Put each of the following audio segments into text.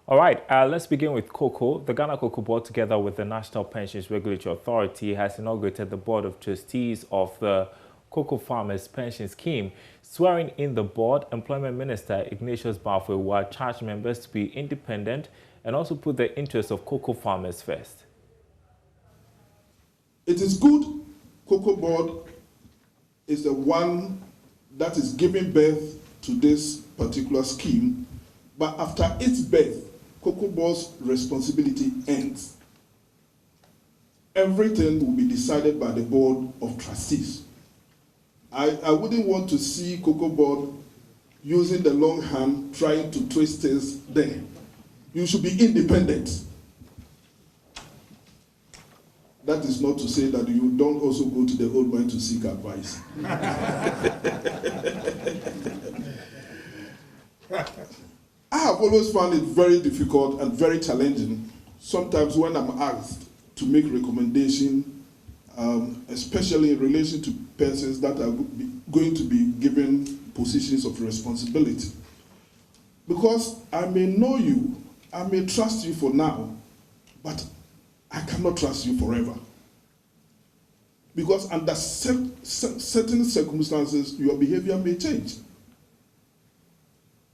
All right, let's begin with cocoa. The Ghana Cocoa Board, together with the National Pensions Regulatory Authority, has inaugurated the Board of Trustees of the Cocoa Farmers Pension Scheme. Swearing in the board, Employment Minister Ignatius Bafwe charged members to be independent and also put the interests of cocoa farmers first. It is good Cocoa Board is the one that is giving birth to this particular scheme, but after its birth, Cocoa Board's responsibility ends. Everything will be decided by the Board of Trustees. I wouldn't want to see Cocoa Board using the long hand trying to twist things there. You should be independent. That is not to say that you don't also go to the old man to seek advice. I have always found it very difficult and very challenging, sometimes when I'm asked to make recommendations, especially in relation to persons that are going to be given positions of responsibility. Because I may know you, I may trust you for now, but I cannot trust you forever. Because under certain circumstances, your behavior may change.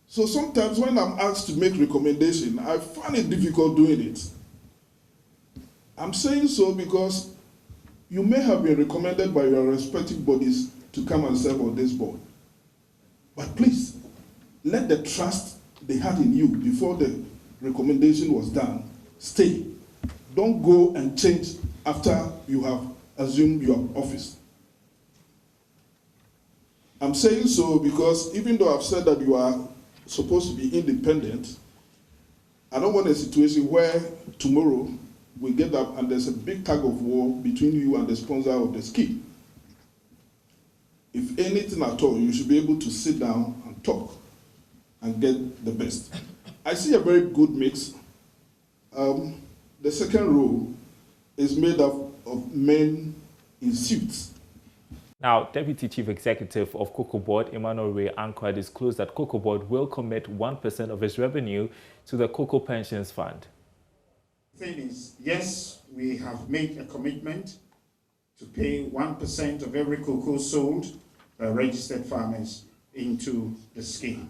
So sometimes when I'm asked to make recommendations, I find it difficult doing it. I'm saying so because you may have been recommended by your respective bodies to come and serve on this board. But please, let the trust they had in you before the recommendation was done stay. Don't go and change after you have assumed your office. I'm saying so because even though I've said that you are supposed to be independent, I don't want a situation where tomorrow we get up and there's a big tug of war between you and the sponsor of the scheme. If anything at all, you should be able to sit down and talk and get the best. I see a very good mix. The second row is made up of men in suits. Now, Deputy Chief Executive of Cocoa Board, Emmanuel Ray Ankwa, disclosed that Cocoa Board will commit 1% of its revenue to the Cocoa Pensions Fund. The thing is, yes, we have made a commitment to pay 1% of every cocoa sold by registered farmers into the scheme.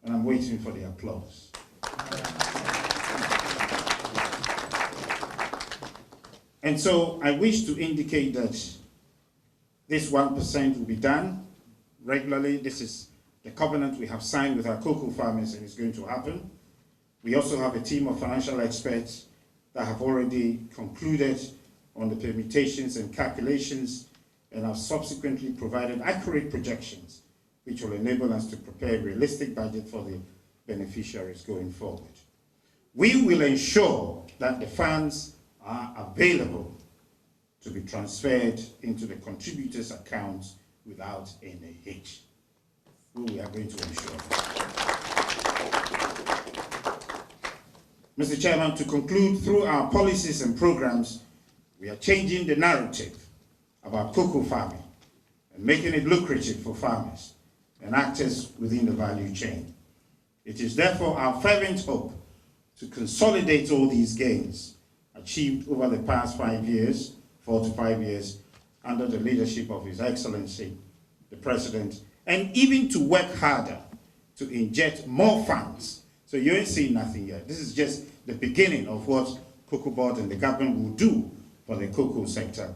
And I'm waiting for the applause. And so I wish to indicate that this 1% will be done regularly. This is the covenant we have signed with our cocoa farmers, and it's going to happen. We also have a team of financial experts that have already concluded on the permutations and calculations and have subsequently provided accurate projections which will enable us to prepare a realistic budget for the beneficiaries going forward. We will ensure that the funds are available to be transferred into the contributors' accounts without any hitch. We are going to ensure that. Mr. Chairman, to conclude, through our policies and programs, we are changing the narrative about cocoa farming and making it lucrative for farmers and actors within the value chain. It is therefore our fervent hope to consolidate all these gains achieved over the past 4 to 5 years, under the leadership of His Excellency, the President, and even to work harder to inject more funds. So you ain't seen nothing yet. This is just the beginning of what Cocoa Board and the government will do for the cocoa sector